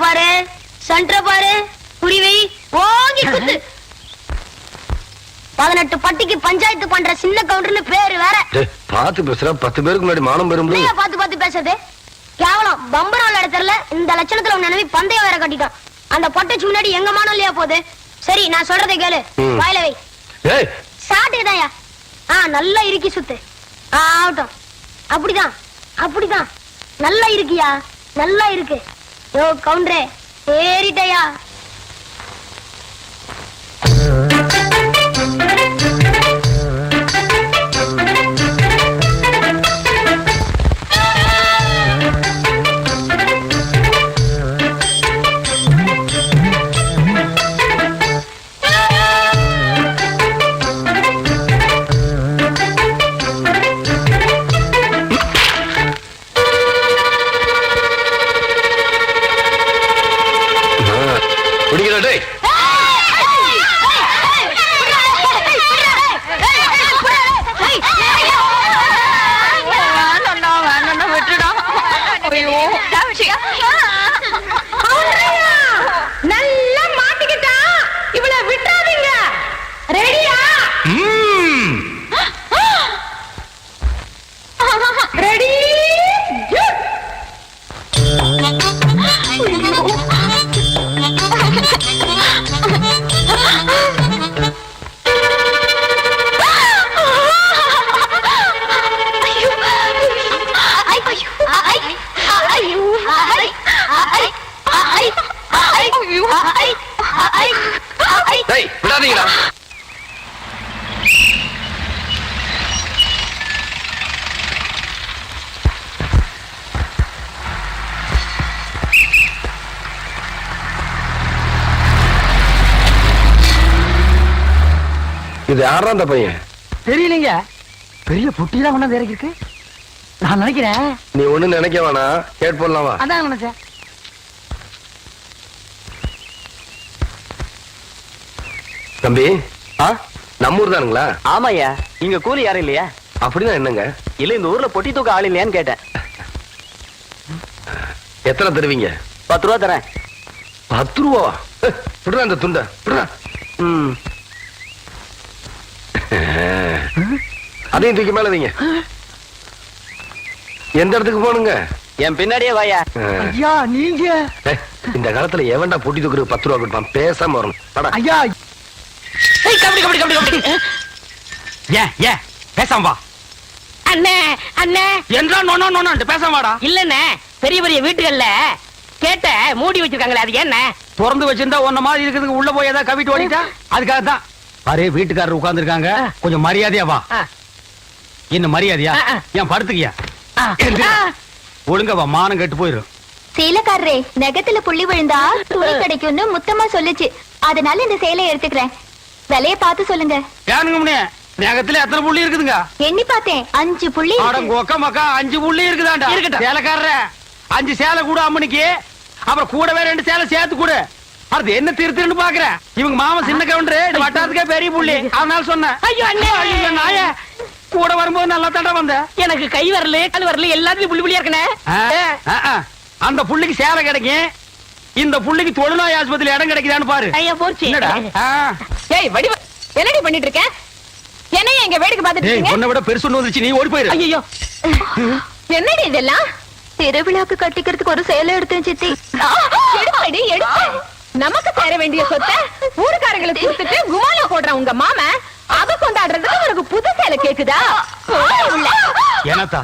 பாரு, சென்டர் பாரு, புரிவை ஓங்கி குத்து. 18 பட்டிக்கு பஞ்சாயத்து பண்ற சின்ன கவுண்டர்னு பேரு வேற. பாத்து பேசுற 10 பேருக்கு முன்னாடி மானம் பெறும். பாத்து பேசுறது கேவலம். பம்பரம் இடத்துல இந்த லட்சணத்துல உன் நினைவு பந்தயம் வேற கட்டிட்டான். அந்த பொட்டச்சு முன்னாடி எங்க மானம் இல்லையா போகுது. சரி நான் சொல்றதை கேளு, வாயில வை. சாட்டுதாயா? நல்லா இருக்கி சுத்து. ஆகட்டும். அப்படிதான் அப்படிதான். நல்லா இருக்கியா? நல்லா இருக்கு. யோ கவுண்டரே ஏறிட்டயா? நல்லா மாட்டிக்கிட்டா இவள விட்டாதீங்க. ரெடியா? ரெடி? விடாதீங்களா? இது யாரா அந்த பையன்? தெரியலீங்க. பெரிய புட்டிதான் கொண்டாந்து இறக்கிருக்கு. நான் நினைக்கிறேன். நீ ஒண்ணு நினைக்க வேணா, கேட் போடலாம் வா. அதான் நினைச்சேன். தம்பி, நம்ம ஊர் தானுங்களா? ஆமாய்யா. இங்க கூலி யாரும் இல்லையா? அப்படின்னா என்னங்க? இல்ல இந்த ஊர்ல பொட்டி தூக்க ஆள் இல்லையான்னு கேட்டேன். எத்தனை தருவீங்க? 10 ரூபா தரேன். 10 ரூபா? விடுறா அந்த துண்ட, விடுறா. அதையும் தூக்கி மேல வைங்க. எந்த இடத்துக்கு போனுங்க? என் பின்னாடியே வாயா. ஐயா நீங்க இந்த காலத்துல எவன்டா பொட்டி தூக்குறது 10 ரூபா கொடுப்பான்? பேசாம வரணும். ஐயா பேசாம வா. அண்ணே அண்ணே என்றா நோனோ நோனோ பேசாம வாடா. இல்லண்ணே, பெரிய பெரிய வீட்டுகள்ல கேட்ட மூடி வச்சிருக்காங்களே, அது என்ன? திறந்து வச்சிருந்தா ஒன்ன மாதிரி இருக்குதுங்க. உள்ள போய் ஏதாவது கவிட்டு ஓடிட்டா அதுக்காக தான். பாரு வீட்டுக்காரர் உட்கார்ந்து இருக்காங்க. கொஞ்சம் மரியாதையா வா. என்ன மரியாதையா? ஏன் படுத்துக்கியா? ஒழுங்க வா, மானம் கெட்டு போயிரும். சேலக்காரரே, நெகத்துல புள்ளி விழுந்தா துணி கிடைக்கும்னு முத்தமா சொல்லுச்சு. அதனால இந்த சேலையை எடுத்துக்கிறேன். விலைய பார்த்து சொல்லுங்க. ஏனுங்க முன்னே நகத்துல எத்தனை புள்ளி இருக்குதுங்க? எண்ணி பார்த்தேன், 5 புள்ளி. கொக்க மக்கா 5 புள்ளி இருக்குதாண்டா. இருக்கட்டும். சேலைக்காரர 5 சேலை கூட அம்மனிக்கு, அப்புறம் கூடவே 2 சேலை சேர்த்து கூட. அது என்ன திருத்துன்னு பாக்குற? இவங்க மாமா சின்ன கவுண்டர், வட்டாரத்துக்கே பெரிய புள்ளி. அதனால சொன்னேன். ஐயோ அண்ணே, ஐயோ நாய கூட வரும்போது நல்லா தாண்டா வந்த. எனக்கு கை வரல கால் வரல எல்லாத்துலயும் புள்ளி புள்ளியா இருக்கனே. அந்த புள்ளிக்கு சேலை கிடைக்கும். இந்த புள்ளிக்கு தொழுநோய் ஆஸ்பத்திரியில இடம் கிடைக்குதான்னு பாரு. ஐயா போச்சு. என்னடா? ஏய் வடிவ என்னடி பண்ணிட்டு இருக்க? என்னைய இங்க வேடிக்கை பார்த்துட்டு இருக்கீங்க? உன்னை விட பெருசு ஒண்ணு வந்துச்சு, நீ ஓடி போயிரு. ஐயோ என்னடி இதெல்லாம்? திருவிழாக்கு கட்டிக்கிறதுக்கு ஒரு சேலை எடுத்தேன் சித்தி. எடுப்படி எடுத்து நமக்கு சேர வேண்டிய சொத்தை ஊருக்காரங்களுக்கு கொடுத்துட்டு குமாலா போடுற உங்க மாமா அத கொண்டாடுறதுக்கு உனக்கு புது சேலை கேக்குதா? ஏனத்தா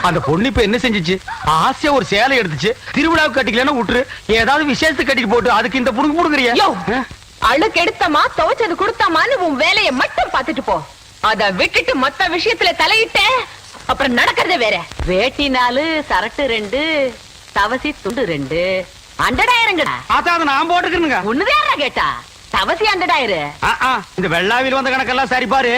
அந்த பொண்ணு இப்ப என்ன செஞ்சிச்சு? ஆசையா ஒரு சேலை எடுத்துச்சு. திருவிழாவுக்கு கட்டிக்கலன்னா விட்டுரு, ஏதாவது விசேஷத்துக்கு கட்டிட்டு போட்டு அதுக்கு இந்த புடுங்க புடுங்குறியா? அழுக்கு எடுத்தமா துவைச்சது கொடுத்தமான்னு உன் வேலையை மட்டும் பார்த்துட்டு போ. அத விட்டுட்டு மத்த விஷயத்துல தலையிட்ட அப்புறம் நடக்கிறதே வேற. வேட்டி 4, சரட்டு 2, தவசி துண்டு 2, 100,000 அதான் நான் போட்டுக்கிறேங்க. ஒண்ணுதான் கேட்டா தவசி 100,000. இந்த வெள்ளாவில் வந்த கணக்கெல்லாம் சரி பாரு.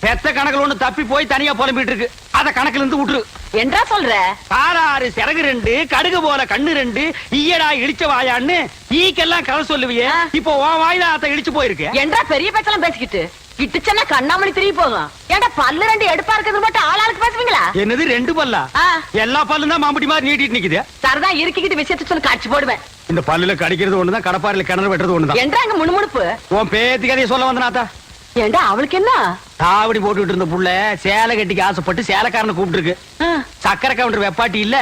பெத்த கணக்குல ஒண்ணு தப்பி போய் தனியா புலம்பிட்டு இருக்கு. அத கணக்குல இருந்து விட்டுரு. என்றா சொல்ற? காராறு சிறகு 2, கடுகு போல கண்ணு 2, ஈயடா இடிச்ச வாயான்னு ஈக்கெல்லாம் கதை சொல்லுவியே. இப்போ உன் வாயில அத இடிச்சு போயிருக்கு. என்றா பெரிய பேச்செல்லாம் பேசிக்கிட்டு கிட்டுச்சன்னா கண்ணாமணி திரும்பி போகும். ஏன்டா பல்லு ரெண்டு எடுப்பா இருக்கிறது மட்டும் ஆளாளுக்கு பேசுவீங்களா? என்னது 2 பல்லா? ஆ. எல்லா பல்லும் தான் மாம்பட்டி மாதிரி நீட்டிட்டு நிக்குது. சரதா இருக்கிக்கிட்டு விஷயத்த சொல்லி காட்சி போடுவேன். இந்த பல்லுல கடிக்கிறது ஒண்ணுதான், கடப்பாறையில கிணறு வெட்டுறது ஒண்ணுதான். என்றாங்க முணுமுணுப்பு. உன் பேத்தி கதையை சொல்ல வந்தனாத்தா. ஏண்டா அவளுக்கு என்ன? தாவடி போட்டுட்டு இருந்த புள்ள சேலை கட்டிக்கு ஆசைப்பட்டு சேலைக்காரனை கூப்பிட்டு இருக்கு. சக்கரை கவுண்டர் வெப்பாட்டி இல்ல,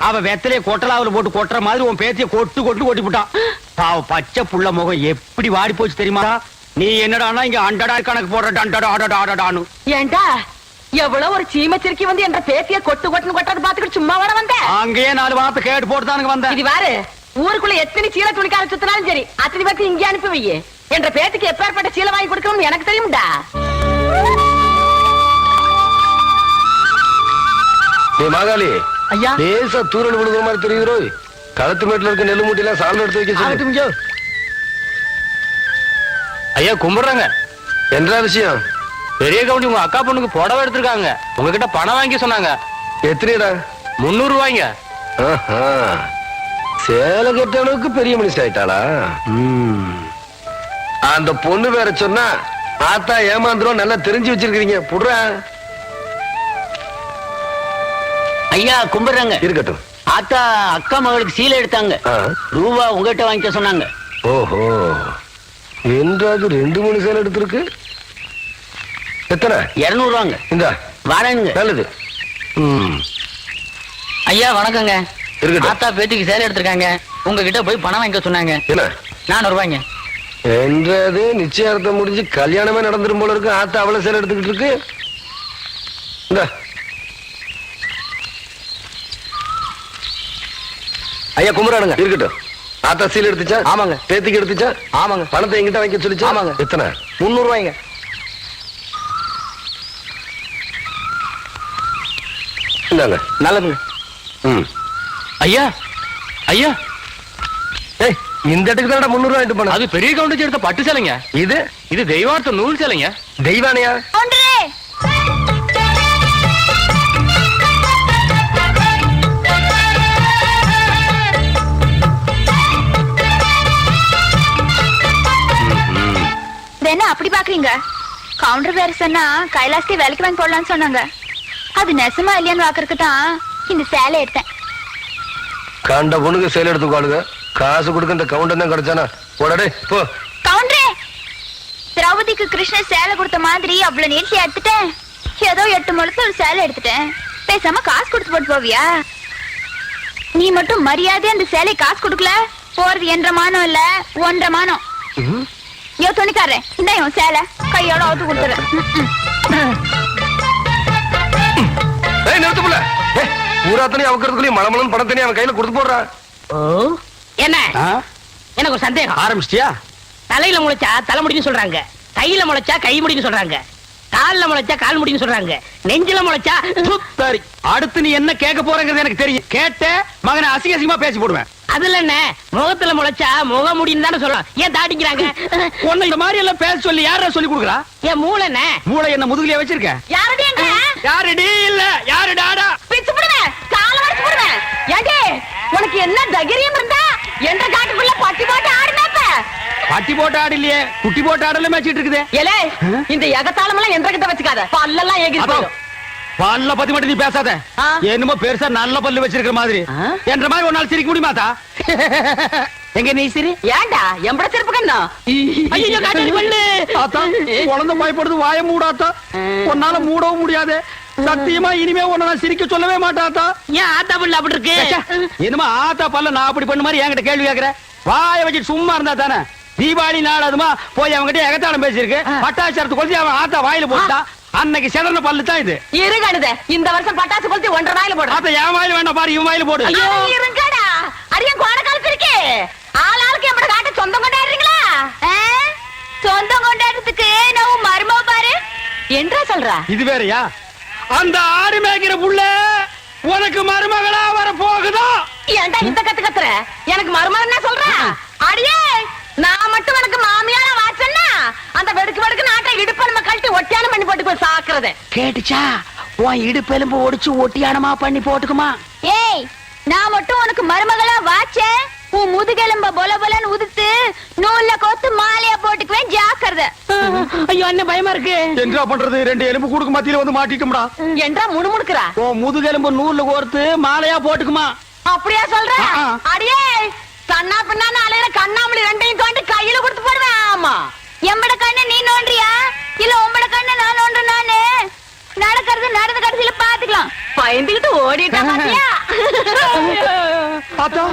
அவ வெத்தலைய கொட்டலாவுல போட்டு கொட்டுற மாதிரி உன் பேத்திய கொட்டு கொட்டு கொட்டி விட்டான். பாவ பச்சை புள்ள முகம் எப்படி வாடி போச்சு தெரியுமா? நீ என்னடானா இங்க அண்டடா கணக்கு போடுற டண்டடாடாடாடானு. ஏண்டா எவ்வளவு ஒரு சீமச்சிருக்கி வந்து என்ற பேத்திய கொட்டு கொட்டுன்னு கொட்டது பாத்துக்கிட்டு சும்மா வர வந்த? அங்கேயே 4 வார்த்தை கேட்டு போட்டுதானுங்க வந்தேன். இது வாரு, ஊருக்குள்ள எத்தனை சீலை துணிக்கார சுத்தினாலும் சரி அத்தனை பேருக்கு இங்கே அனுப்பி வையே. என்ற பேத்துக்கு எப்பேற்பட்ட சீலை வாங்கி கொடுக்கணும்னு எனக்கு தெரியும்டா. மாகாளி ஐயா, லேசா தூரல் விழுகிற மாதிரி தெரியுறோ. களத்து மேட்டுல இருக்க நெல்லு மூட்டை எல்லாம் சால்ல எடுத்து வைக்க சொல்லு. ஐயா கும்பிடுறாங்க. என்ன விஷயம்? பெரிய கவுண்டி உங்க அக்கா பொண்ணுக்கு புடவை எடுத்திருக்காங்க. உங்ககிட்ட பணம் வாங்கி சொன்னாங்க. எத்தனைடா? 300 ரூபாய்ங்க. சேலை கட்ட அளவுக்கு பெரிய மனுஷன் ஆயிட்டாளா? அந்த பொண்ணு வேற சொன்னா ஆத்தா ஏமாந்துரும். நல்லா தெரிஞ்சு வச்சிருக்கீங்க. புடுற ஐயா கும்பிடுறாங்க. இருக்கட்டும். ஆத்தா அக்கா மகளுக்கு சீலை எடுத்தாங்க. ரூபா உங்ககிட்ட வாங்கிக்க சொன்னாங்க. ஓஹோ, என்றாவது 2-3 சேலை எடுத்திருக்கு. எத்தனை? 200 ரூபாங்க. இந்த வரேங்க. நல்லது. ஐயா வணக்கங்க. இருக்கட்டும். ஆத்தா பேத்திக்கு சேலை எடுத்திருக்காங்க. உங்ககிட்ட போய் பணம் வாங்கிக்க சொன்னாங்க. என்ன? 400 ரூபாய்ங்க. என்றது நிச்சயார்த்தம் முடிஞ்சு கல்யாணமே நடந்துரும் போல இருக்கு. ஆத்தா அவ்வளவு சேலை எடுத்துக்கிட்டு இருக்கு. இந்த ஐயா கும்பிடுறானுங்க. இருக்கட்டும். ஆத்தா சீலை எடுத்துச்சா? ஆமாங்க. பேத்திக்கு எடுத்துச்சா? ஆமாங்க. பணத்தை எங்கிட்ட வாங்கி சொல்லிச்சா? ஆமாங்க. எத்தனை? 300 ரூபாய்ங்க. இந்தாங்க. நல்லதுங்க. ஐயா ஐயா, ஏய், இந்த இடத்துக்கு தான் 300 ரூபாய் போன. அது பெரிய கவுண்டர் எடுத்த பட்டு சேலைங்க. இது தெய்வார்த்த நூல் சேலைங்க. தெய்வானையா? என்ன அப்படி பாக்குறீங்க? கவுண்டர் வேற சொன்னா கைலாசத்தை வேலைக்கு வாங்கி போடலாம்னு சொன்னாங்க. அது நெசமா இல்லையான்னு பாக்குறதுக்கு தான் இந்த சேலை எடுத்தேன். கண்ட பொண்ணுக்கு சேலை எடுத்துக்காளுங்க. காசு கொடுக்க இந்த கவுண்டர் தான் கிடைச்சானா? போடடே போ. கவுண்டரே, திரௌபதிக்கு கிருஷ்ணன் சேலை கொடுத்த மாதிரி அவ்வளவு நீட்சி எடுத்துட்டேன். ஏதோ 8 முழத்து ஒரு சேலை எடுத்துட்டேன். பேசாம காசு கொடுத்து போட்டு போவியா? நீ மட்டும் மரியாதை அந்த சேலை காசு கொடுக்கல, போறது 1.5 மானம் இல்ல 1.5 மானம். யோ துணிக்காரன், இந்த இவன் சேலை கையோட அவுத்து கொடுத்துறேன். நிறுத்துப்புல பூராத்தனி அவக்கிறதுக்குள்ளேயும் மலமலன் பணத்தனி அவன் கையில கொடுத்து போடுறான். என்ன எனக்கு ஒரு சந்தேகம். ஆரம்பிச்சிட்டியா? தலையில முளைச்சா தலை முடின்னு சொல்றாங்க, கையில முளைச்சா கை முடின்னு சொல்றாங்க, கால்ல முளைச்சா கால் முடின்னு சொல்றாங்க, நெஞ்சில முளைச்சா. சரி, அடுத்து நீ என்ன கேட்க போறங்கிறது எனக்கு தெரியும். கேட்ட மகனை அசிங்க அசிங்கமா பேசி போடுவேன். அதுல என்ன, முகத்துல முளைச்சா முக முடின்னு தானே சொல்லலாம். ஏன் தாட்டிக்கிறாங்க? உன்னை இந்த மாதிரி எல்லாம் பேச சொல்லி யாரா சொல்லி கொடுக்குறா? என் மூளை என்ன? மூளை என்ன முதுகுலயே வச்சிருக்க? யாருடைய யாருடி இல்ல யாரு டாடா பிச்சு போடுவேன், கால வரைச்சு போடுவேன். ஏண்டே உனக்கு என்ன தைரியம் இருந்தா என்ற காட்டுக்குள்ள பட்டி போட்டு ஆடுனாப்ப? பட்டி போட்டு ஆடு இல்லையே, குட்டி போட்டு ஆடல மேய்ச்சிட்டு இருக்குது. ஏலே, இந்த எகத்தாளம் எல்லாம் என்ற கிட்ட வச்சுக்காத, பல்லெல்லாம் ஏகி போயிடும். பல்ல பத்தி மட்டும் நீ பேசாத. என்னமோ பெருசா நல்ல பல்லு வச்சிருக்கிற மாதிரி என்ற மாதிரி ஒரு நாள் சிரிக்க முடியுமாத்தா? எங்க நீ சிரி? ஏண்டா எம்பட செருப்பு கண்ணா? ஐயோ காட்டு பல்லு. ஆத்தா, குழந்தை பயப்படுது, வாய மூடாத்தா. உன்னால மூடவும் முடியாது. சத்தியமா இனிமே உன்னை நான் சிரிக்க சொல்லவே மாட்டாத்தா. ஏன் ஆத்தா பல்லு அப்படி இருக்கு? என்னமா ஆத்தா பல்ல நான் அப்படி பண்ண மாதிரி என்கிட்ட கேள்வி கேக்குற? வாய வச்சுட்டு சும்மா இருந்தா தானே? தீபாவளி நாள் அதுமா போய் அவங்ககிட்ட எகத்தாளம் பேசியிருக்கு. பட்டாசரத்து கொளுத்தி அவன் ஆத்தா வாயில போட்டா. அன்னைக்கு செதறன பல்லு தான் இது. இருங்கடுதே, இந்த வருஷம் பட்டாசு கொளுத்தி 1.5 வாயில போடு. ஆத்தா என் வாயில வேண்டாம் பாரு, இவன் வாயில போடு. ஐயோ இருங்கடா, அடியன் கோண காலத்து இருக்கே. ஆளாளுக்கு எம்பட காட்ட சொந்தம் கொண்டாடுறீங்களா? சொந்தம் கொண்டாடுறதுக்கு நான் மருமோ பாரு என்றா சொல்ற? இது வேறயா? அந்த ஆடு மேய்க்கிற புள்ள உனக்கு மருமகளா வர போகுதா? ஏன்டா இந்த கத்து கத்துற? எனக்கு மருமகன் என்ன சொல்ற? அடியே, நான் மட்டும் எனக்கு மாமியார வாச்சன்னா அந்த வெடுக்கு வெடுக்கு நாட்டை இடுப்பு நம்ம கழட்டி ஒட்டியானம் பண்ணி போட்டு போய் சாக்குறது கேட்டுச்சா? உன் இடுப்பு எலும்பு ஒடிச்சு ஒட்டியானமா பண்ணி போட்டுக்குமா? ஏய், நான் மட்டும் உனக்கு மருமகளா வாச்சேன், உன் முதுகெலும்ப பொல பொலன்னு உதுத்து நூல்ல கோத்து மாலையா போட்டுக்குவேன். ஜாக்கிரதை. ஐயோ என்ன பயமா இருக்கு. என்ன பண்றது? 2 எலும்பு கூடுக்கு மத்தியில வந்து மாட்டிட்டோம்டா. என்றா முணுமுணுக்குறா. ஓ முதுகெலும்பு நூல்ல கோர்த்து மாலையா போட்டுக்குமா? அப்படியா சொல்ற? அடியே கண்ணா பின்னான்னு அலையிற கண்ணாமலி 2ஐயும் கொண்டு கையில கொடுத்து போடுவேன். ஆமா எம்பட கண்ணு நீ நோண்டியா இல்ல உம்பட கண்ணு நான் நோண்டு நானு? நடக்கிறது நடந்த கடைசியில பாத்துக்கலாம். பயந்துகிட்டு ஓடிட்டா பாத்தியா? ஆத்தா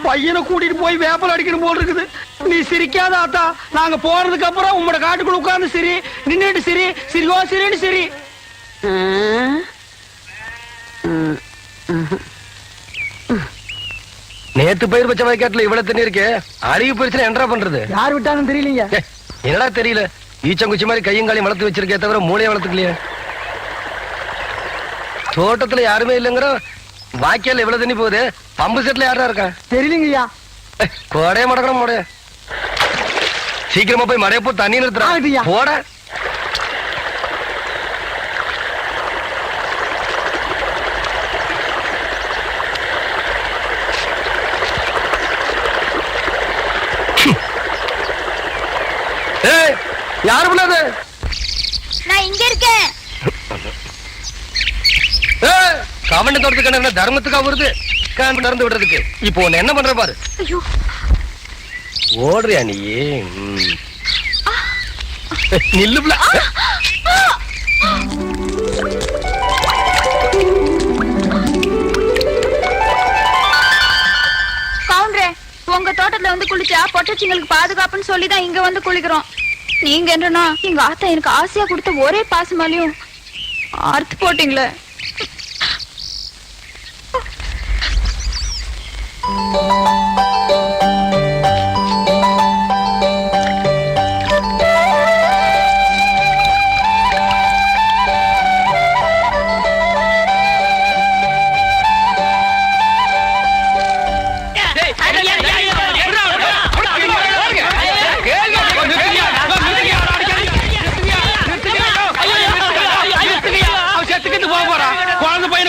பையனை கூட்டிட்டு போய் வேப்பல் அடிக்கணும் போல் இருக்குது. நீ சிரிக்காத ஆத்தா. நாங்க போறதுக்கு அப்புறம் உங்களோட காட்டுக்குள்ள உட்கார்ந்து சிரி, நின்னுட்டு சிரி, சிரிவா சிரின்னு சிரி. நேத்து பயிர் வச்ச வயக்காட்டுல இவ்வளவு தண்ணி இருக்கு. அருகி போயிருச்சுன்னா என்ன பண்றது? யார் விட்டாலும் தெரியலீங்க. என்னடா தெரியல, ஈச்சங்குச்சி மாதிரி கையும் காலையும் வளர்த்து வச்சிருக்கே தவிர மூளையை வளர்த்துக்கலையே. தோட்டத்துல யாருமே இல்லைங்கிற வாய்க்கால் எவ்வளவு தண்ணி போகுது. பம்பு செட்ல யாரா இருக்கா? தெரியலங்கய்யா. கோடைய மடக்கணும் மோடைய. சீக்கிரமா போய் மடைய போ, தண்ணி நிறுத்துறா போட. யாரு பண்ணாது? நான் இங்க இருக்கேன். கவண்ட தோட்டத்துக்கு என்ன தர்மத்துக்கா வருது நடந்து விடுறதுக்கு. இப்போ உன்னை என்ன பண்ற பாரு. ஐயோ ஓடுறியா நீ? நில்லுப்ல. கவுண்டரே, உங்க தோட்டத்துல வந்து குளிச்சா பொட்டச்சிங்களுக்கு பாதுகாப்புன்னு சொல்லிதான் இங்க வந்து குளிக்கிறோம். நீங்க என்னன்னா எங்க ஆத்தா எனக்கு ஆசையா கொடுத்த ஒரே பாசமாலையும் அறுத்து போட்டீங்களே.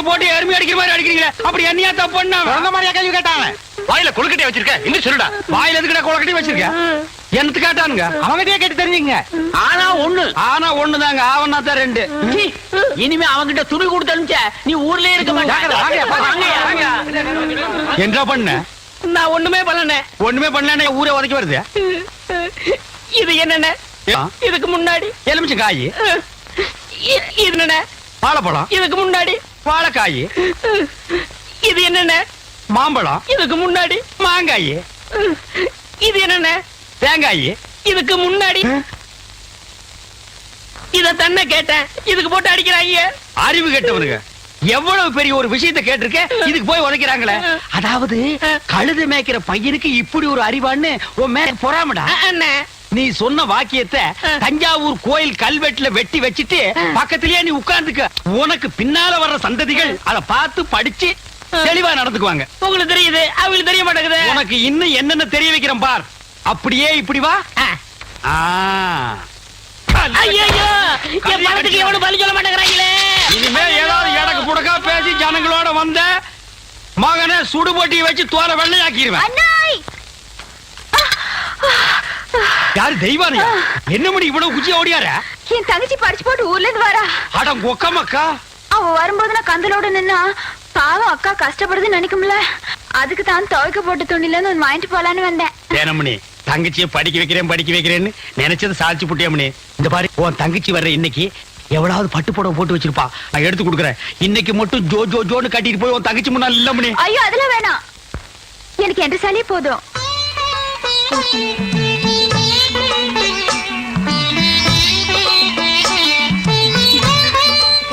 போட்டு எருமை அடிக்கிற மாதிரி அடிக்கிறீங்க. அப்படி என்னையா தப்பு பண்ண? குழந்தை மாதிரியா கேள்வி கேட்டாங்க. வாயில கொழுக்கட்டை வச்சிருக்க, இன்னும் சொல்லுடா. வாயில எதுக்குடா கொழுக்கட்டை வச்சிருக்க? என்னத்து கேட்டானுங்க? அவங்கிட்டயே கேட்டு தெரிஞ்சுங்க. ஆனா ஒண்ணுதாங்க, ஆவனா தான் 2. இனிமே அவங்கிட்ட துணி கொடுத்து அனுப்பிச்ச நீ ஊர்லயே இருக்க மாட்டாங்க. என்ன பண்ண? நான் ஒண்ணுமே பண்ணல. ஊரே உதைக்க வருது. இது என்னென்ன? இதுக்கு முன்னாடி எலுமிச்சை காய். இது என்னென்ன? வாழைப்பழம். இதுக்கு முன்னாடி வாழைக்காய். இது என்னென்ன? மாம்பழம். இதுக்கு முன்னாடி மாங்காய். இது என்னென்ன? தேங்காய். இதுக்கு முன்னாடி இத தன்ன கேட்டேன். இதுக்கு போட்டு அடிக்கிறாங்க. அறிவு கெட்டவனுங்க. எவ்வளவு பெரிய ஒரு விஷயத்தை கேட்டிருக்க, இதுக்கு போய் உதைக்கிறாங்களே. அதாவது கழுது மேய்க்கிற பையனுக்கு இப்படி ஒரு அறிவான்னு உன் மேல பொறாமடா. நீ சொன்ன வாக்கியத்தை தஞ்சாவூர் கோயில் கல்வெட்டுல வெட்டி வச்சிட்டு பக்கத்திலேயே நீ உட்கார்ந்துக்க. உனக்கு பின்னால வர்ற சந்ததிகள் அதை பார்த்து படிச்சு தெளிவா நடந்துக்குவாங்க. உங்களுக்கு தெரியுது, அவங்களுக்கு தெரிய மாட்டேங்குது. உனக்கு இன்னும் என்னென்ன தெரிய வைக்கிறேன் பார். அப்படியே இப்படி வா. ஐயோ, என் பணத்துக்கு எவனும் பலி சொல்ல மாட்டேங்கிறாங்களே. இனிமே ஏதாவது எனக்கு புடக்கா பேசி ஜனங்களோட வந்த மகனை சுடு போட்டி வச்சு தோலை வெள்ளையாக்கிடுவேன். யாரு தெய்வானியா? என்ன மணி இவ்வளவு குச்சி ஓடியார? என் தங்கச்சி படிச்சு போட்டு ஊர்ல இருந்து வரா. அடம் கொக்கமக்கா. அவ வரும்போது நான் கந்தலோட நின்னா பாவம் அக்கா கஷ்டப்படுதுன்னு நினைக்கும்ல. அதுக்கு தான் துவைக்க போட்டு துணில இருந்து வாங்கிட்டு போலான்னு வந்தேன். ஏனமணி தங்கச்சியை படிக்க வைக்கிறேன்னு நினைச்சது சாதிச்சு புட்டியமணி. இந்த பாரு, உன் தங்கச்சி வர்ற இன்னைக்கு எவ்வளவு பட்டு புடவை போட்டு வச்சிருப்பா. நான் எடுத்து கொடுக்குறேன். இன்னைக்கு மட்டும் ஜோ ஜோ ஜோன்னு கட்டிட்டு போய் உன் தங்கச்சி முன்னாள் இல்லமணி. ஐயோ அதெல்லாம் வேணாம், எனக்கு என்ற சாலியே போதும்.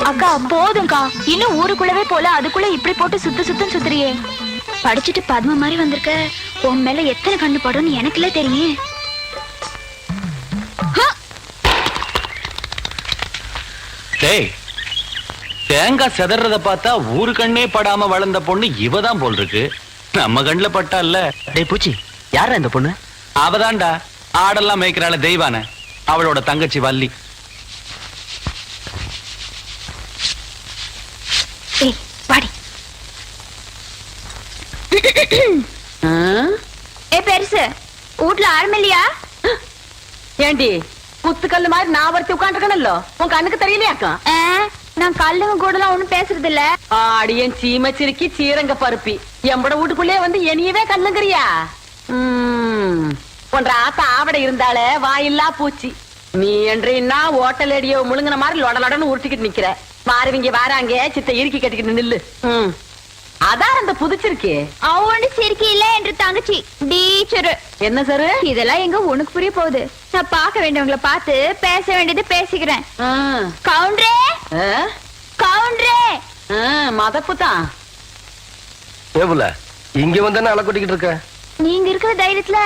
அக்கா போதும்க்கா, இன்னும் ஊருக்குள்ளவே போல அதுக்குள்ள இப்படி போட்டு சுத்தம் சுத்துறியே. படிச்சுட்டு பத்ம மாதிரி வந்திருக்க, உன் மேல எத்தனை கண்ணு படும்னு எனக்குல தெரியும். தேங்காய் செதறத பார்த்தா ஊரு கண்ணே படாம வளர்ந்த பொண்ணு இவதான் போல் இருக்கு. நம்ம கண்ணுல பட்டா இல்ல. டேய் பூச்சி, யாரா இந்த பொண்ணு? அவதான்டா ஆடெல்லாம் மேய்க்கிறாள தெய்வான, அவளோட தங்கச்சி வள்ளி. பாடி பெருசு வீட்டுல ஆரம்பில்லையா? ஏண்டி குத்துக்கல்லு மாதிரி நான் ஒருத்தி உட்காந்துருக்கணும்ல உன் கண்ணுக்கு தெரியலையாக்கா நான் கல்லுங்க கூட எல்லாம் ஒண்ணும் பேசுறது இல்ல. ஆடியன் சீமச்சிருக்கி சீரங்க பருப்பி எம்பட வீட்டுக்குள்ளே வந்து என்னையவே கல்லுங்கிறியா? போன்ற ஆத்தா ஆவடை இருந்தாலே வாயில்லா பூச்சி. நீ என்றா ஓட்டல் அடியோ முழுங்கின மாதிரி லொடலொடன்னு உருட்டிக்கிட்டு நிக்கிற. மாறுவீங்க வாராங்க சித்த இறுக்கி கட்டிக்கிட்டு நில்லு. அதான் அந்த புதுச்சிருக்கே அவனு சிரிக்கி இல்ல என்று தங்கச்சி டீச்சர். என்ன சார் இதெல்லாம் எங்க உனக்கு புரிய போகுது? நான் பார்க்க வேண்டியவங்களை பார்த்து பேச வேண்டியது பேசிக்கிறேன். கவுண்டரே கவுண்டரே மதப்புதான் ஏவுல இங்க வந்தானே அலை கொட்டிக்கிட்டு இருக்க. நீங்க இருக்கிற தைரியத்துல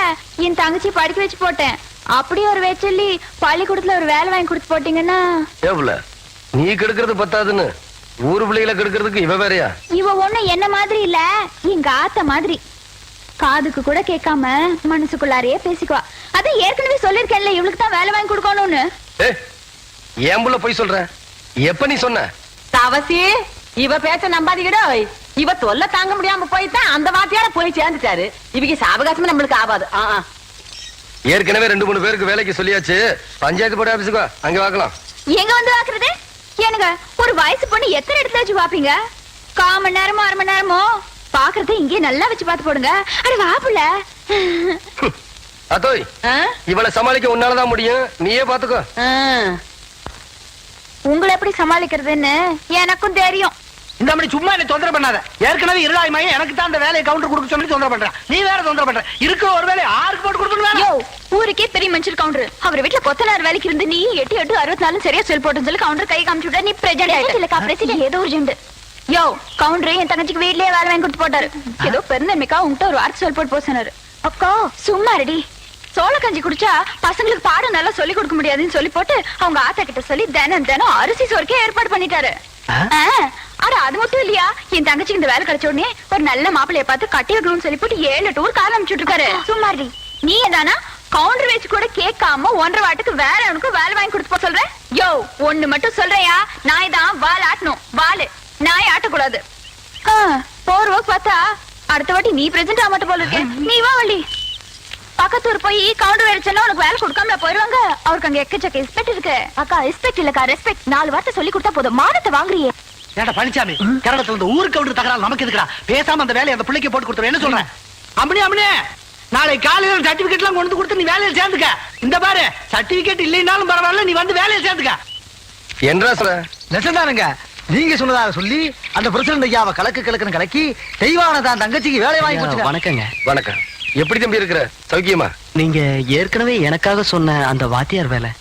என் தங்கச்சி படிக்க வச்சு போட்டேன். அப்படியே ஒரு வேச்சொல்லி பள்ளிக்கூடத்துல ஒரு வேலை வாங்கி கொடுத்து போட்டீங்கன்னா. ஏவுல நீ கெடுக்கிறது பத்தாதுன்னு ஊரு பிள்ளைகளை கெடுக்கிறதுக்கு இவ வேறையா? இவ ஒண்ணு என்ன மாதிரி இல்ல, எங்க ஆத்த மாதிரி. காதுக்கு கூட கேட்காம மனசுக்குள்ளாரையே பேசிக்குவா. அது ஏற்கனவே சொல்லிருக்கேன்ல இவளுக்கு தான் வேலை வாங்கி கொடுக்கணும்னு. ஏன் புள்ள போய் சொல்ற? எப்ப நீ சொன்ன? தவசி இவ பேச்ச நம்பாதீங்கடா. இவ தொல்லை தாங்க முடியாம போய்தான் அந்த வாத்தியார போய் சேர்ந்துட்டாரு. இவங்க சாவகாசமே நம்மளுக்கு ஆகாது. ஏற்கனவே 2-3 பேருக்கு வேலைக்கு சொல்லியாச்சு. பஞ்சாயத்து போர்டு ஆபீஸுக்கு அங்க வாக்கலாம். எங்க வந்து வாக்குறது? ஏனுங்க ஒரு வயசு பொண்ணு எத்தனை இடத்துல வச்சு பாப்பீங்க? 1/4 மணி நேரமோ 1/2 மணி நேரமோ பாக்குறத இங்கே நல்லா வச்சு பாத்து போடுங்க. அட வாப்புல அதோய் இவளை சமாளிக்க உன்னாலதான் முடியும். நீயே பாத்துக்கோ. உங்களை எப்படி சமாளிக்கிறதுன்னு எனக்கும் தெரியும். இந்த மாதிரி சும்மா என்ன தொந்தரவு பண்ணாத. ஏற்கனவே இருளாய்மையே எனக்கு தான் அந்த வேலையை கவுண்டர் கொடுக்க சொல்லி தொந்தரவு பண்றேன். நீ வேற தொந்தரவு பண்ற. இருக்கிற ஒரு வேலையை ஆருக்கு போட்டு கொடுக்கணும்? யோ ஊருக்கே பெரிய மனுஷர் கவுண்டர். அவர் வீட்டுல கொத்தனார் வேலைக்கு இருந்து நீ 8-8-64 சரியா செல் போட்டுன்னு சொல்லி கவுண்டர் கை காமிச்சு விட்டா. நீ பிரசிடென்ட் ஏதோ ஒரு ஜெண்டு. யோ கவுண்டர் என் தங்கச்சிக்கு வீட்லயே வேலை வாங்கி கொடுத்து போட்டாரு. ஏதோ பெருந்தன்மைக்கா உங்ககிட்ட ஒரு வார்த்தை சொல் போட்டு போக சொன்னாரு. அக்கா சும்மா ரெடி. சோள கஞ்சி குடிச்சா பசங்களுக்கு பாடம் நல்லா சொல்லி கொடுக்க முடியாதுன்னு சொல்லி போட்டு அவங்க ஆத்தா கிட்ட சொல்லி தினம் அரிசி சோறுக்கே ஏற்பாடு பண்ணிட்டாரு. ஆனா அது மட்டும் இல்லையா, என் தங்கச்சிக்கு இந்த வேலை கிடைச்ச உடனே ஒரு நல்ல மாப்பிள்ளைய பார்த்து கட்டி வைக்கணும்னு சொல்லி போட்டு 7 டூர் கால அனுப்பிச்சுட்டு இருக்காரு. சும்மாடி நீ தானா கவுண்டர் வச்சு கூட கேட்காம 1.5 வாட்டுக்கு வேற அவனுக்கு வேலை வாங்கி கொடுத்து போ சொல்ற? யோ ஒண்ணு மட்டும் சொல்றியா, நாய் தான் வால் ஆட்டணும். வாலு நாய் ஆட்டக்கூடாது. போர் ஒர்க் பார்த்தா அடுத்த வாட்டி நீ பிரசன்ட் ஆக மாட்ட போல இருக்க. நீ வா வள்ளி. பக்கத்தூர் போய் கவுண்டர் வேலைச்சா உனக்கு வேலை கொடுக்காம போயிருவாங்க. அவருக்கு அங்க எக்கச்சக்க ரெஸ்பெக்ட் இருக்கு. அக்கா ரெஸ்பெக்ட் இல்லக்கா ரெஸ்பெக்ட். 4 வார்த்தை சொல்லி கொடுத்தா போதும். மானத்தை வாங்குறியே. ஏடா பழனிசாமி கரடத்துல இருந்து ஊருக்கு கவுண்டர் தகராறு நமக்கு இருக்குடா. பேசாம அந்த வேலையை அந்த பிள்ளைக்கு போட்டு கொடுத்துரு. என்ன சொல்றேன்? அம்மனே நாளை காலையில சர்டிபிகேட் எல்லாம் கொண்டு கொடுத்து நீ வேலையில சேர்ந்துக்க. இந்த பாரு சர்டிபிகேட் இல்லைனாலும் பரவாயில்ல, நீ வந்து வேலையில சேர்ந்துக்க. என்ன சொல்ற? நெசந்தானுங்க நீங்க சொன்னதாக சொல்லி அந்த பிரசிடண்ட் ஐயாவை கலக்குன்னு கலக்கி தெய்வான தான் தங்கச்சிக்கு வேலை வாங்கி கொடுத்து. வணக்கங்க. வணக்கம். எப்படி தம்பி இருக்கிற? சௌக்கியமா? நீங்க ஏற்கனவே எனக்காக சொன்ன அந்த வாத்தியார் வேலை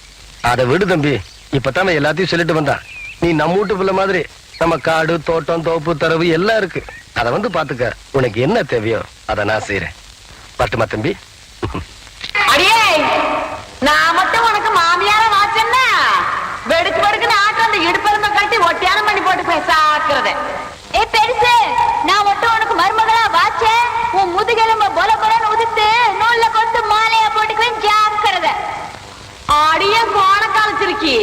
அதை விடு தம்பி. இப்பதான் எல்லாத்தையும் சொல்லிட்டு வந்தா. நீ நம்ம வீட்டு பிள்ளை மாதிரி நம்ம காடு தோட்டம் தோப்பு தரவு எல்லாம் இருக்கு. அத வந்து பாத்துக்க. உனக்கு என்ன தேவையோ அதை நான் செய்யறேன். பட்டுமா தம்பி? அடியே நான் மட்டும் உனக்கு மாமியார வாச்சன்னா வெடுக்கு வெடுக்குன்னு ஆட்டம் அந்த இடுப்பெருமை கட்டி ஒட்டியானம் பண்ணி போட்டு பேசாக்குறத. ஏ பெருசு நான் மட்டும் உனக்கு மருமகளா வாச்சேன். உன் முதுகெலும்ப பொல பொலன்னு உதித்து நூல்ல கொத்து மாலையா போட்டுக்குவேன். ஜாக்கிரதை. அடியே போன காலச்சிருக்கி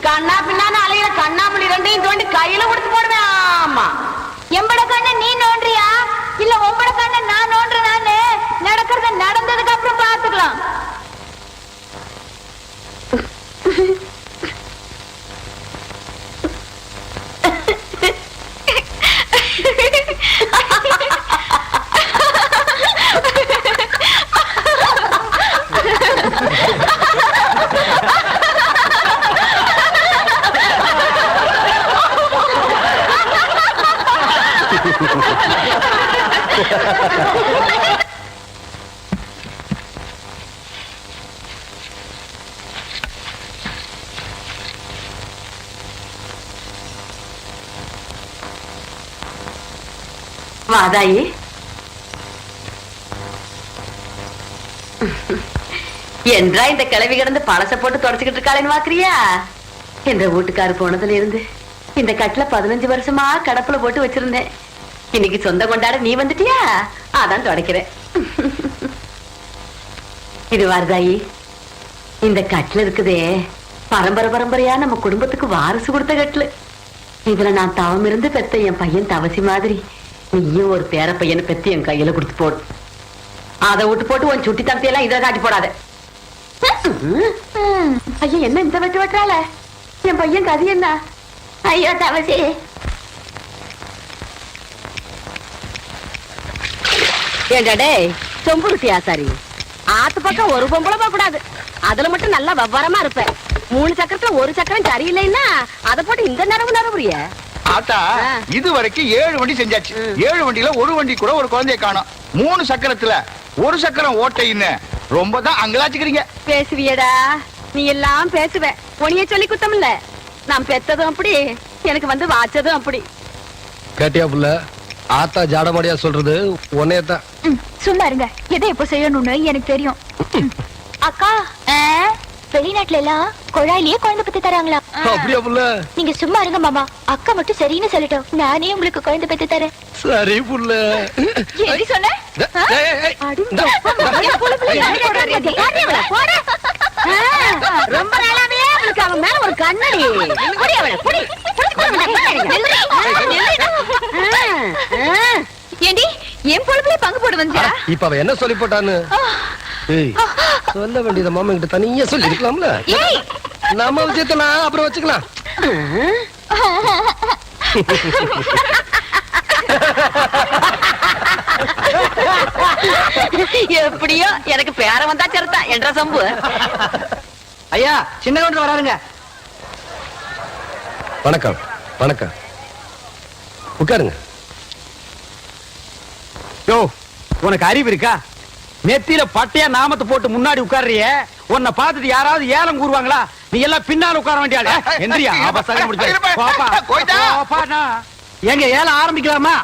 கண்ணா பின்னான்னு அலையில கண்ணாமணி 2ஐயும் தோண்டி கையில கொடுத்து போடுவேன். ஆமா எம்பட கண்ண நீ நோன்றியா இல்ல உம்பட கண்ண நான் நோன்றேன்? நானு நடக்கிறத நடந்ததுக்கு அப்புறம் பாத்துக்கலாம். வாதாயி என்றா இந்த கிளவி கிடந்து பழச போட்டு தொடச்சுக்கிட்டு இருக்காளேன்னு பாக்குறியா? என்ற வீட்டுக்காரு போனதுல இருந்து இந்த கட்டுல 15 வருஷமா கடப்புல போட்டு வச்சிருந்தேன். இன்னைக்கு சொந்த கொண்டாட நீ வந்துட்டியா? அதான் தொடக்கிறேன். இது வாரதாயி இந்த கட்டுல இருக்குதே பரம்பரையா நம்ம குடும்பத்துக்கு வாரிசு கொடுத்த கட்டுல. இதுல நான் தவம் இருந்து பெத்த என் பையன் தவசி மாதிரி நீயும் ஒரு பேர பையனை பெத்து என் கையில கொடுத்து போடு. அதை விட்டு போட்டு உன் சுட்டி தம்பி எல்லாம் இதை காட்டி போடாத. ஐயா என்ன இந்த வெட்டு வெட்டுறாள? என் பையன் கதி என்ன? ஐயோ தவசி. ஏண்டா டேய், சொம்புருத்தி ஆசாரி, ஆத்து பக்கம் ஒரு பொம்பளை போக கூடாது. அதுல மட்டும் நல்லா விவரமா இருப்ப. 3 சக்கரத்துல ஒரு சக்கரம் சரியில்லைன்னா அதை போட்டு இந்த நரவுறிய. ஆத்தா இது வரைக்கும் 7 வண்டி செஞ்சாச்சு. 7 வண்டியில ஒரு வண்டி கூட ஒரு குழந்தைய காணோம். 3 சக்கரத்துல ஒரு சக்கரம் ஓட்டைன்னு ரொம்ப தான் அங்கலாச்சுக்கிறீங்க. பேசுவியடா, நீ எல்லாம் பேசுவ. உனிய சொல்லி குத்தம் இல்ல. நான் பெத்ததும் அப்படி, எனக்கு வந்து வாச்சதும் அப்படி. கேட்டியா புள்ள? ஆத்தா ஜாடமாடியா சொல்றது உன்னையத்தான். சும்மா இருங்க. எதை எப்ப செய்யணும்னு எனக்கு தெரியும். அக்கா, வெளிநாட்டுல எல்லாம் குழாயிலேயே குழந்தை பத்தி தராங்களா? அப்படியா புள்ள? நீங்க சும்மா இருங்க மாமா. அக்கா மட்டும் சரின்னு சொல்லட்டும், நானே உங்களுக்கு குழந்தை பத்தி தரேன். சரி புள்ள. எப்படி சொன்ன? ரொம்ப நாளாவே அவளுக்கு அவன் மேல ஒரு கண்ணடி. ஏண்டி என் பொழுதுல பங்கு போட வந்தியா? இப்ப அவ என்ன சொல்லி போட்டான்னு ஏய், சொல்ல வேண்டியத மாமா கிட்ட தனியா சொல்லி இருக்கலாம்ல. நம்ம விஷயத்த நான் அப்புறம் வச்சுக்கலாம். எப்படியோ எனக்கு பேர வந்தா சரிதா என்ற சம்பு. ஐயா சின்ன கவுண்டர் வராருங்க. வணக்கம் வணக்கம். உட்காருங்க. யோ, உனக்கு அறிவு இருக்கா? நெத்தியில பட்டையா நாமத்தை போட்டு முன்னாடி உட்கார்றிய, உன்னை பார்த்துட்டு யாராவது ஏலம் கூறுவாங்களா? நீ எல்லாம் பின்னால உட்கார வேண்டிய எந்திரியா. எங்க ஏலம் ஆரம்பிக்கலாமா?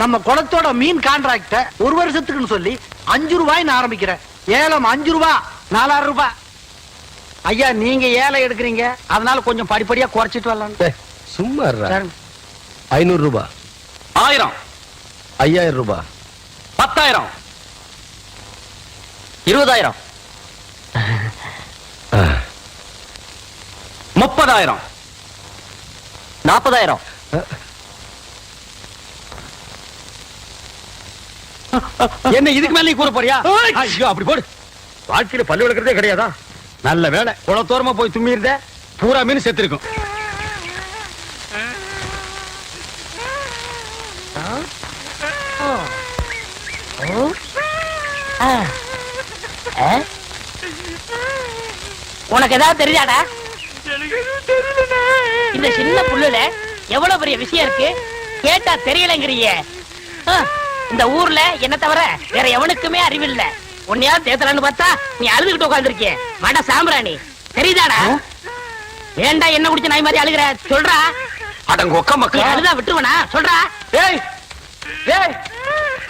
நம்ம குளத்தோட மீன் கான்ட்ராக்ட 1 வருஷத்துக்குன்னு சொல்லி 5 ரூபாய்ன்னு ஆரம்பிக்கிறேன். ஏலம் 5 ரூபாய், 4000 ரூபாய். ஐயா, நீங்க ஏலம் எடுக்கிறீங்க, அதனால கொஞ்சம் படிப்படியா குறைச்சிட்டு வரலாம். சும்மா 500 ரூபாய், 1000, 5000 ரூபாய், 10,000, 20,000, 30,000, 40,000. என்ன இதுக்கு மேல நீ கூற போறியா? ஐயோ, அப்படி போடு. வாழ்க்கையில பல்லு விளக்குறதே கிடையாதா? நல்ல வேலை, குளத்தோரமா போய் தும்மி இருந்த பூரா மீன் செத்து இருக்கும். உனக்கு ஏதாவது தெரியாதா? இந்த சின்ன புல்லுல எவ்வளவு பெரிய விஷயம் இருக்கு, கேட்டா தெரியலங்கிறிய. இந்த ஊர்ல என்ன தவிர வேற எவனுக்குமே அறிவில்ல. உன்னையா தேத்தலான்னு பார்த்தா நீ அழுதுகிட்டு உட்கார்ந்துருக்கிய. மட சாம்பிராணி, தெரியுதாடா? ஏண்டா என்ன குடிச்ச நாய் மாதிரி அழுகிற? சொல்றா. அடங்க ஒக்க நீ மக்கா. அழுதா விட்டுருவனா? சொல்றா. ஏய் ஏய்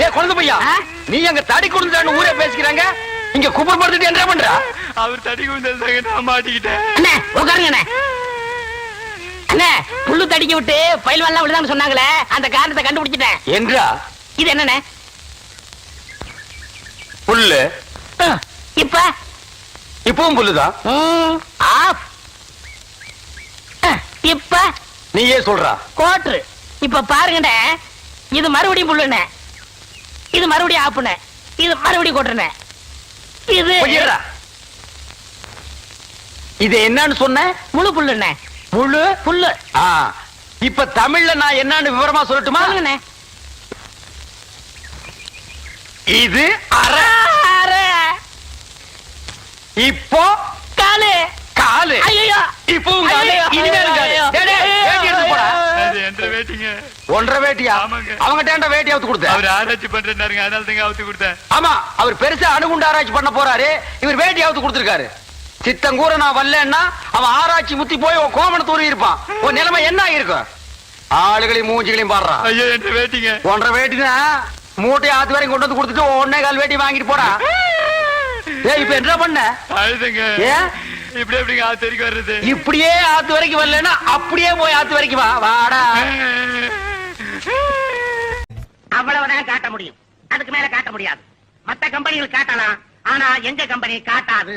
ஏய், குழந்தை பையா, நீ அங்க தடி கொடுத்துட்டான்னு ஊரே பேசிக்கிறாங்க, இங்க குப்பர் படுத்துட்டு என்ன பண்ற? அவர் தடி கொண்டு நான் மாட்டிக்கிட்டேன். அண்ணே உட்காருங்க அண்ணே. அண்ணே, புல்லு தடிக்க விட்டு பயில்வான்லாம் விழுதான்னு சொன்னாங்களே, அந்த காரணத்தை கண்டுபிடிச்சிட்டேன். என்றா இது என்னண்ணே? புல்லு. இப்ப இப்பவும் புல்லுதான். ஆஃப். இப்ப நீயே சொல்றா. கோட்ரு. இப்ப பாருங்கண்ணே, இது மறுபடியும் புல்லுண்ணே, இது மறுபடியும் ஆப்புண்ணே, இது மறுபடியும் கோட்டுண்ணே. இது பொய்யறா. இது என்னன்னு சொன்ன? முழு புல்லுண்ணே. முழு புல்லு. ஆ, இப்ப தமிழ்ல நான் என்னன்னு விவரமா சொல்லட்டுமா? சொல்லுங்கண்ணே. இது அரை. அரை. இப்போ காலு. காலு. ஐயோ, இப்பவும் காலு, ஐயோ, இனிமேலும் காலு. ஐயோ. டேய், டேய், வேட்டி எடுத்து போடா. என்ற வேட்டிங்க. 1.5 வேட்டியா? ஆமாங்க. அவங்கிட்ட வேட்டி அவுத்து கொடுத்த. அவர் ஆராய்ச்சி பண்றாருங்க, அதனால தாங்க அவுத்து கொடுத்தேன். ஆமா, அவர் பெருசா அணுகுண்டு ஆராய்ச்சி பண்ண போறாரு, இவர் வேட்டி அவுத்து கொடுத்திருக்காரு. சித்தங்கூர நான் வரலன்னா அவன் ஆராய்ச்சி முத்தி போய் உன் கோமண தூரி இருப்பான். உன் நிலைமை என்ன ஆயிருக்கும்? ஆளுகளையும் மூஞ்சிகளையும் பாடுறான். ஐயோ என்ற வேட்டிங்க. 1.5 வேட்டினா மூட்டையை ஆத்து வரைக்கும் கொண்டு வந்து கொடுத்துட்டு 1.25 வேட்டி வாங்கிட்டு போடா. ஏய், இப்ப என்ன பண்ண? அழுதுங்க. ஏன் இப்படி எப்படிங்க ஆத்து வரைக்கும் வர்றது? இப்படியே ஆத்து வரைக்கும் வரலன்னா அப்படியே போய் ஆத்து வரைக்கும் வா. வாடா. அவ்வளவுதான் காட்ட முடியும், அதுக்கு மேல காட்ட முடியாது. மத்த கம்பெனிகள் காட்டலாம், ஆனா எங்க கம்பெனி காட்டாது.